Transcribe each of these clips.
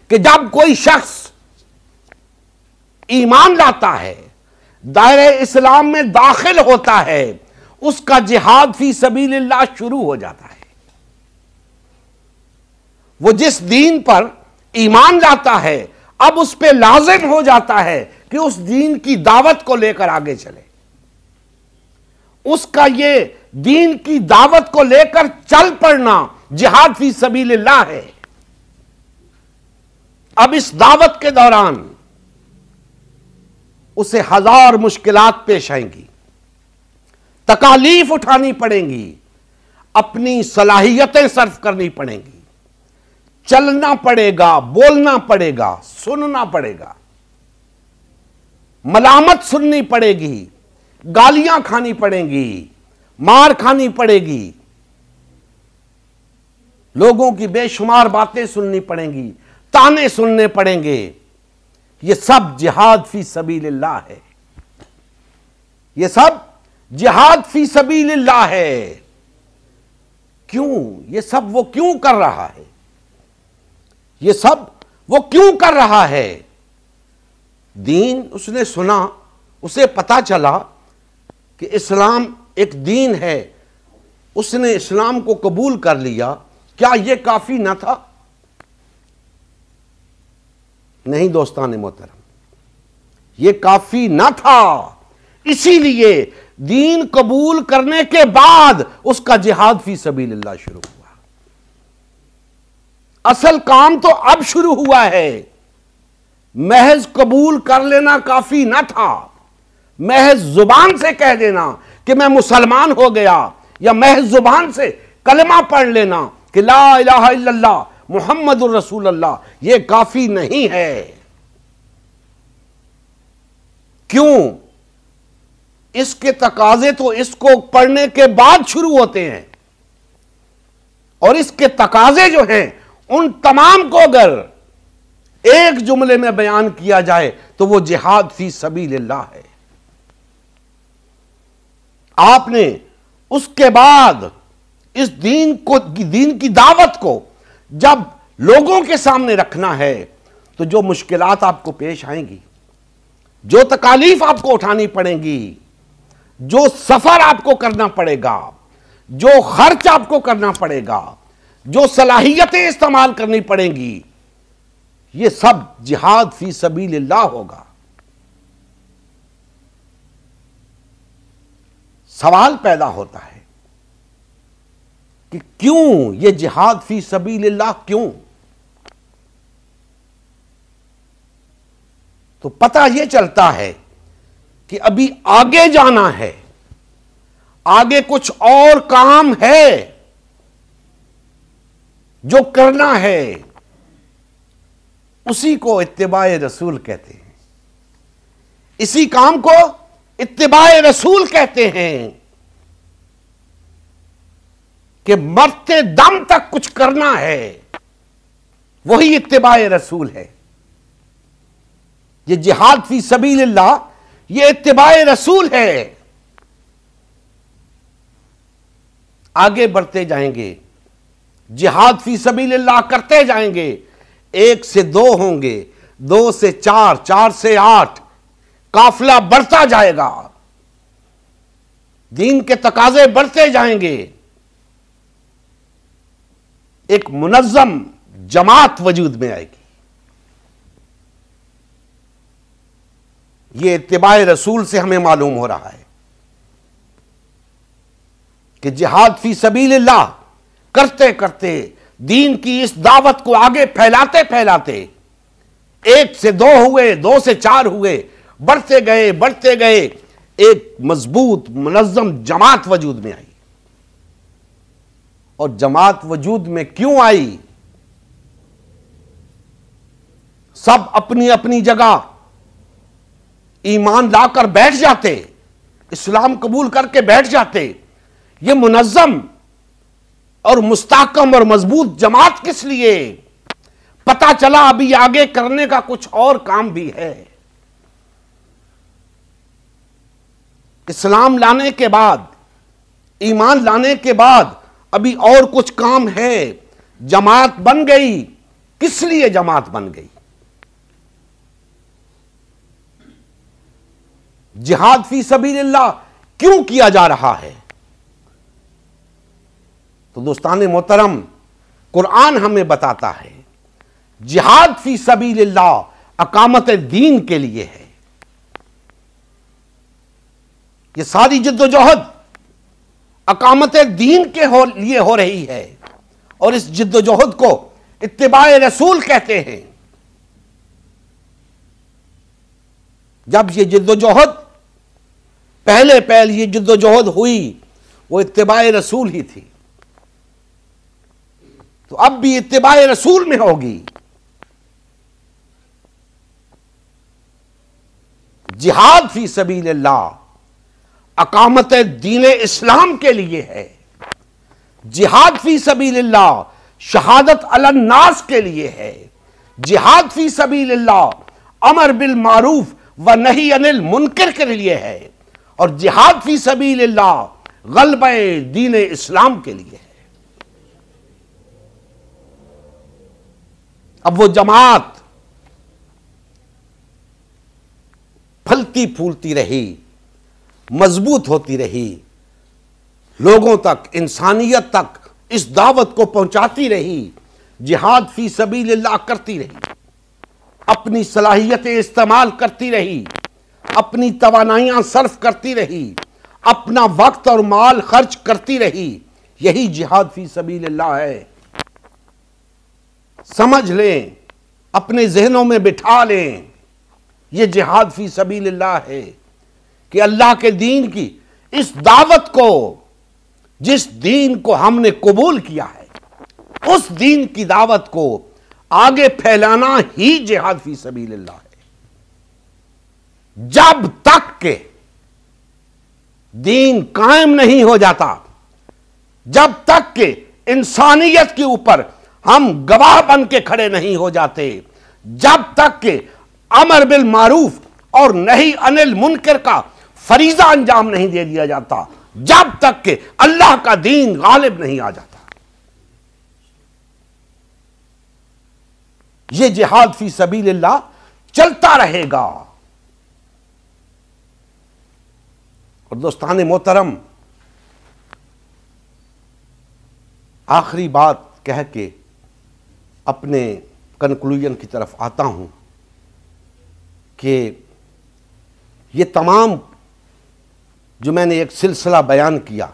کہ جب کوئی شخص ایمان لاتا ہے، دائرہ اسلام میں داخل ہوتا ہے، اس کا جہاد فی سبیل اللہ شروع ہو جاتا ہے۔ وہ جس دین پر ایمان لاتا ہے، اب اس پہ لازم ہو جاتا ہے کہ اس دین کی دعوت کو لے کر آگے چلے۔ اس کا یہ دین کی دعوت کو لے کر چل پڑنا جہاد فی سبیل اللہ ہے۔ اب اس دعوت کے دوران اسے ہزار مشکلات پیش آئیں گی، تکالیف اٹھانی پڑیں گی، اپنی صلاحیتیں صرف کرنی پڑیں گی، چلنا پڑے گا، بولنا پڑے گا، سننا پڑے گا، ملامت سننی پڑے گی، گالیاں کھانی پڑیں گی، مار کھانی پڑے گی، لوگوں کی بے شمار باتیں سننی پڑیں گی، تانے سننے پڑیں گے۔ یہ سب جہاد فی سبیل اللہ ہے، یہ سب جہاد فی سبیل اللہ ہے۔ کیوں؟ یہ سب وہ کیوں کر رہا ہے؟ یہ سب وہ کیوں کر رہا ہے؟ دین اس نے سنا، اسے پتا چلا کہ اسلام ایک دین ہے، اس نے اسلام کو قبول کر لیا۔ کیا یہ کافی نہ تھا؟ نہیں دوستان محترم، یہ کافی نہ تھا۔ اسی لیے دین قبول کرنے کے بعد اس کا جہاد فی سبیل اللہ شروع ہوا۔ اصل کام تو اب شروع ہوا ہے۔ محض قبول کر لینا کافی نہ تھا، محض زبان سے کہہ دینا کہ میں مسلمان ہو گیا، یا محض زبان سے کلمہ پڑھ لینا کہ لا الہ الا اللہ محمد الرسول اللہ، یہ کافی نہیں ہے۔ کیوں؟ اس کے تقاضے تو اس کو پڑھنے کے بعد شروع ہوتے ہیں، اور اس کے تقاضے جو ہیں ان تمام کو اگر ایک جملے میں بیان کیا جائے تو وہ جہاد فی سبیل اللہ ہے۔ آپ نے اس کے بعد اس دین کی دعوت کو جب لوگوں کے سامنے رکھنا ہے تو جو مشکلات آپ کو پیش آئیں گی، جو تکالیف آپ کو اٹھانی پڑیں گی، جو سفر آپ کو کرنا پڑے گا، جو خرچ آپ کو کرنا پڑے گا، جو صلاحیتیں استعمال کرنی پڑیں گی، یہ سب جہاد فی سبیل اللہ ہوگا۔ سوال پیدا ہوتا ہے کہ کیوں یہ جہاد فی سبیل اللہ کیوں؟ تو پتہ یہ چلتا ہے کہ ابھی آگے جانا ہے، آگے کچھ اور کام ہے جو کرنا ہے، اسی کو اتباع رسول کہتے ہیں، اسی کام کو اتباع رسول کہتے ہیں کہ مرتے دم تک کچھ کرنا ہے، وہی اتباع رسول ہے۔ یہ جہاد فی سبیل اللہ، یہ اتباع رسول ہے۔ آگے بڑھتے جائیں گے، جہاد فی سبیل اللہ کرتے جائیں گے، 1 سے 2 ہوں گے، 2 سے 4، 4 سے 8، قافلہ بڑھتا جائے گا، دین کے تقاضے بڑھتے جائیں گے، ایک منظم جماعت وجود میں آئے گی۔ یہ اتباع رسول سے ہمیں معلوم ہو رہا ہے کہ جہاد فی سبیل اللہ کرتے کرتے، دین کی اس دعوت کو آگے پھیلاتے پھیلاتے، 1 سے 2 ہوئے، 2 سے 4 ہوئے، بڑھتے گئے، ایک مضبوط منظم جماعت وجود میں آئی۔ اور جماعت وجود میں کیوں آئی؟ سب اپنی اپنی جگہ ایمان لا کر بیٹھ جاتے، اسلام قبول کر کے بیٹھ جاتے، یہ منظم اور مستحکم اور مضبوط جماعت کس لیے؟ پتا چلا ابھی آگے کرنے کا کچھ اور کام بھی ہے۔ اسلام لانے کے بعد، ایمان لانے کے بعد ابھی اور کچھ کام ہے۔ جماعت بن گئی، کس لیے جماعت بن گئی؟ جہاد فی سبیل اللہ کیوں کیا جا رہا ہے؟ تو دوستان محترم، قرآن ہمیں بتاتا ہے جہاد فی سبیل اللہ اقامت دین کے لیے ہے۔ یہ ساری جد و جہد اقامت دین کے لیے ہو رہی ہے، اور اس جد و جہد کو اتباع رسول کہتے ہیں۔ جب یہ جد و جہد پہلے یہ جد و جہد ہوئی وہ اتباع رسول ہی تھی، تو اب بھی اتباع رسول میں ہوگی۔ جہاد فی سبیل اللہ اقامت دین اسلام کے لیے ہے، جہاد فی سبیل اللہ شہادت علی الناس کے لیے ہے، جہاد فی سبیل اللہ امر بالمعروف و نہی عن المنکر کے لیے ہے، اور جہاد فی سبیل اللہ غلبہ دین اسلام کے لیے ہے۔ اب وہ جماعت پھلتی پھولتی رہی، مضبوط ہوتی رہی، لوگوں تک، انسانیت تک اس دعوت کو پہنچاتی رہی، جہاد فی سبیل اللہ کرتی رہی، اپنی صلاحیتیں استعمال کرتی رہی، اپنی توانائیاں صرف کرتی رہی، اپنا وقت اور مال خرچ کرتی رہی۔ یہی جہاد فی سبیل اللہ ہے۔ سمجھ لیں، اپنے ذہنوں میں بٹھا لیں، یہ جہاد فی سبیل اللہ ہے کہ اللہ کے دین کی اس دعوت کو، جس دین کو ہم نے قبول کیا ہے، اس دین کی دعوت کو آگے پھیلانا ہی جہاد فی سبیل اللہ ہے۔ جب تک کہ دین قائم نہیں ہو جاتا، جب تک کہ انسانیت کے اوپر ہم گواہ بن کے کھڑے نہیں ہو جاتے، جب تک کہ امر بالمعروف اور نہی عن المنکر کا فریضہ انجام نہیں دے دیا جاتا، جب تک کہ اللہ کا دین غالب نہیں آ جاتا، یہ جہاد فی سبیل اللہ چلتا رہے گا۔ اور دوستان محترم، آخری بات کہہ کے اپنے کنکلوژن کی طرف آتا ہوں کہ یہ تمام جو میں نے ایک سلسلہ بیان کیا،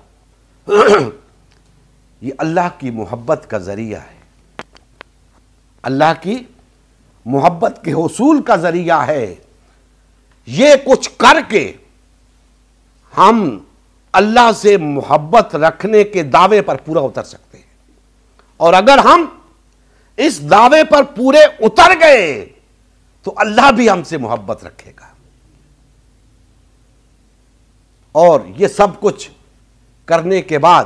یہ اللہ کی محبت کا ذریعہ ہے، اللہ کی محبت کے حصول کا ذریعہ ہے۔ یہ کچھ کر کے ہم اللہ سے محبت رکھنے کے دعوے پر پورا اتر سکتے ہیں، اور اگر ہم اس دعوے پر پورے اتر گئے تو اللہ بھی ہم سے محبت رکھے گا۔ اور یہ سب کچھ کرنے کے بعد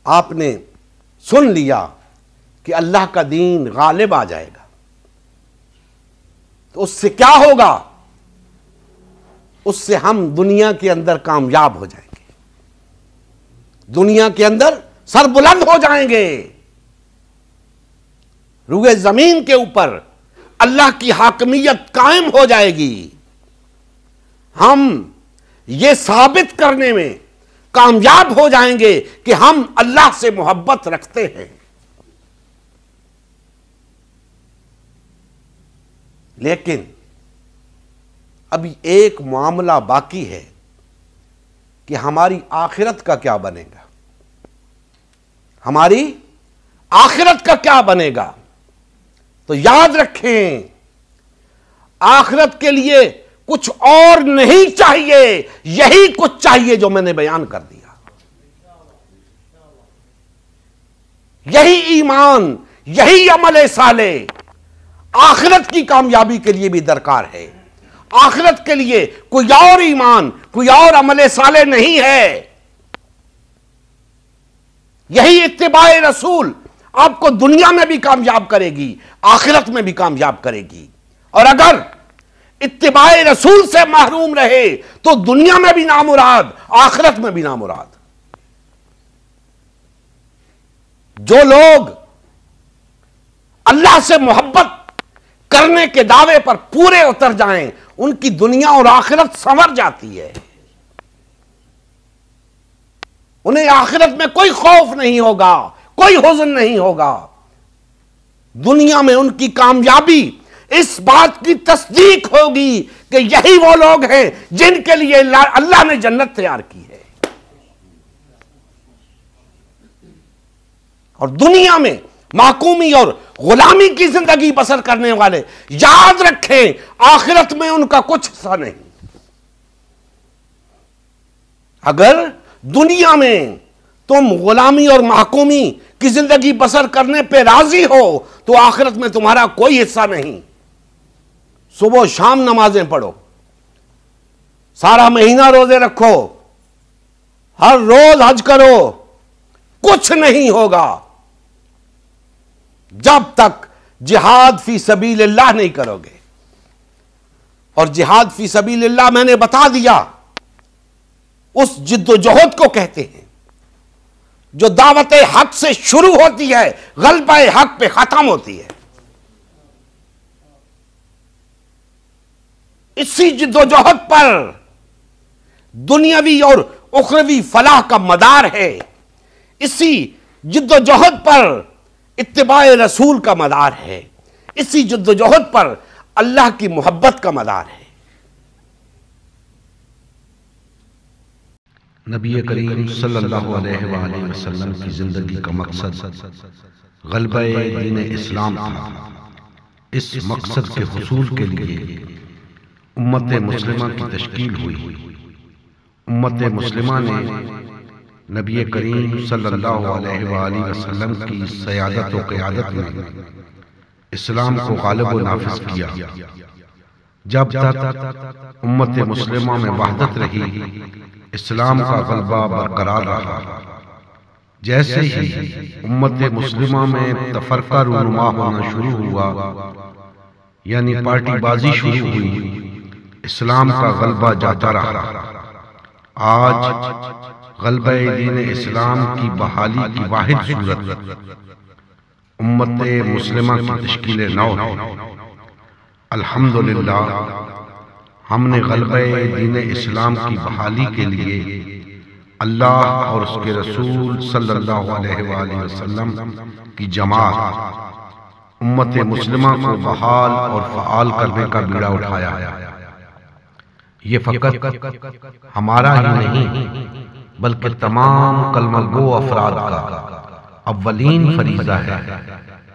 آپ نے سن لیا کہ اللہ کا دین غالب آ جائے گا، تو اس سے کیا ہوگا؟ اس سے ہم دنیا کے اندر کامیاب ہو جائیں گے، دنیا کے اندر سربلند ہو جائیں گے، روئے زمین کے اوپر اللہ کی حاکمیت قائم ہو جائے گی۔ ہم یہ ثابت کرنے میں کامیاب ہو جائیں گے کہ ہم اللہ سے محبت رکھتے ہیں۔ لیکن ابھی ایک معاملہ باقی ہے کہ ہماری آخرت کا کیا بنے گا، ہماری آخرت کا کیا بنے گا؟ تو یاد رکھیں، آخرت کے لیے کچھ اور نہیں چاہیے، یہی کچھ چاہیے جو میں نے بیان کر دیا۔ یہی ایمان، یہی عمل صالح آخرت کی کامیابی کے لیے بھی درکار ہے۔ آخرت کے لیے کوئی اور ایمان، کوئی اور عمل صالح نہیں ہے۔ یہی اتباع رسول آپ کو دنیا میں بھی کامیاب کرے گی، آخرت میں بھی کامیاب کرے گی۔ اور اگر اتباع رسول سے محروم رہے تو دنیا میں بھی نامراد، آخرت میں بھی نامراد۔ جو لوگ اللہ سے محبت کرنے کے دعوے پر پورے اتر جائیں، ان کی دنیا اور آخرت سنور جاتی ہے. انہیں آخرت میں کوئی خوف نہیں ہوگا، کوئی حزن نہیں ہوگا. دنیا میں ان کی کامیابی اس بات کی تصدیق ہوگی کہ یہی وہ لوگ ہیں جن کے لیے اللہ نے جنت تیار کی ہے. اور دنیا میں محکومی اور غلامی کی زندگی بسر کرنے والے یاد رکھیں آخرت میں ان کا کچھ حصہ نہیں. اگر دنیا میں تم غلامی اور محکومی کی زندگی بسر کرنے پہ راضی ہو تو آخرت میں تمہارا کوئی حصہ نہیں. صبح و شام نمازیں پڑھو، سارا مہینہ روزے رکھو، ہر روز حج کرو، کچھ نہیں ہوگا جب تک جہاد فی سبیل اللہ نہیں کرو گے. اور جہاد فی سبیل اللہ میں نے بتا دیا اس جد و جہد کو کہتے ہیں جو دعوت حق سے شروع ہوتی ہے، غلبہ حق پہ ختم ہوتی ہے. اسی جد و جہد پر دنیاوی اور اخروی فلاح کا مدار ہے. اسی جد و جہد پر اتباع رسول کا مدار ہے. اسی جد و جہد پر اللہ کی محبت کا مدار ہے. نبی کریم صلی اللہ علیہ وآلہ وسلم کی زندگی کا مقصد غلبہ دین اسلام تھا. اس مقصد کے حصول کے لیے امت مسلمہ کی تشکیل ہوئی. امت مسلمہ نے نبی کریم صلی اللہ علیہ وآلہ وسلم کی سیادت و قیادت میں اسلام کو غالب و نافذ کیا. جب تک امت مسلمہ میں وحدت رہی اسلام کا غلبہ برقرار رہا. جیسے ہی امت مسلمہ میں تفرقہ رونما ہونا شروع ہوا، یعنی پارٹی بازی شروع ہوئی، اسلام کا غلبہ جاتا رہا. آج غلبہ دین اسلام کی بحالی کی واحد صورت امت مسلمہ کی تشکیل نو ہے. الحمدللہ ہم نے غلبہ دین اسلام کی بحالی کے لیے اللہ اور اس کے رسول صلی اللہ علیہ وآلہ وسلم کی جماعت امت مسلمہ کو بحال اور فعال کرنے کا بیڑا اٹھایا ہے. یہ فقط ہمارا ہی نہیں بلکہ تمام کلمہ گو افراد کا اولین فریضہ ہے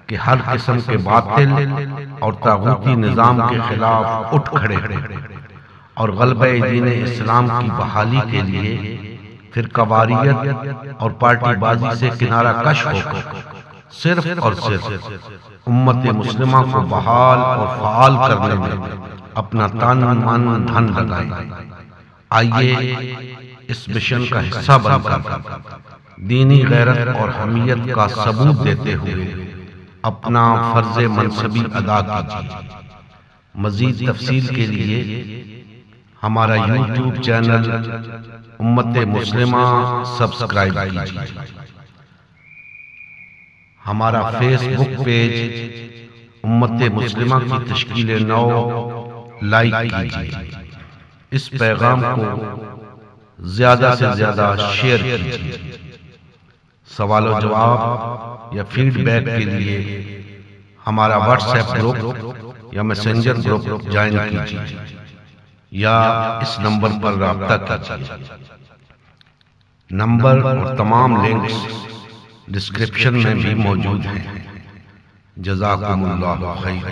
کہ ہر قسم کے باطل اور طاغوتی نظام کے خلاف اٹھ کھڑے ہوں اور غلبہ دین اسلام کی بحالی کے لیے فرقہ واریت اور پارٹی بازی سے کنارہ کش ہو کر صرف اور صرف امت مسلمہ کو بحال اور فعال کرنے میں اپنا تن من دھن لگائیں. آئیے اس مشن کا حصہ بن کر دینی غیرت اور حمیت کا ثبوت دیتے ہوئے اپنا فرض منصبی ادا کیجیے. مزید تفصیل کے لیے ہمارا یوٹیوب چینل امت مسلمہ سبسکرائب کیجیے. ہمارا فیس بک پیج امت مسلمہ کی تشکیل نو لائک کیجیے. اس پیغام کو زیادہ سے زیادہ شیئر کیجیے. سوال و جواب یا فیڈ بیک کے لیے ہمارا واٹس ایپ گروپ یا میسنجر گروپ جوائن کیجیے یا اس نمبر پر رابطہ کیجیے. نمبر اور تمام لنکس ڈسکرپشن میں بھی موجود ہیں. جزاکم اللہ خیر.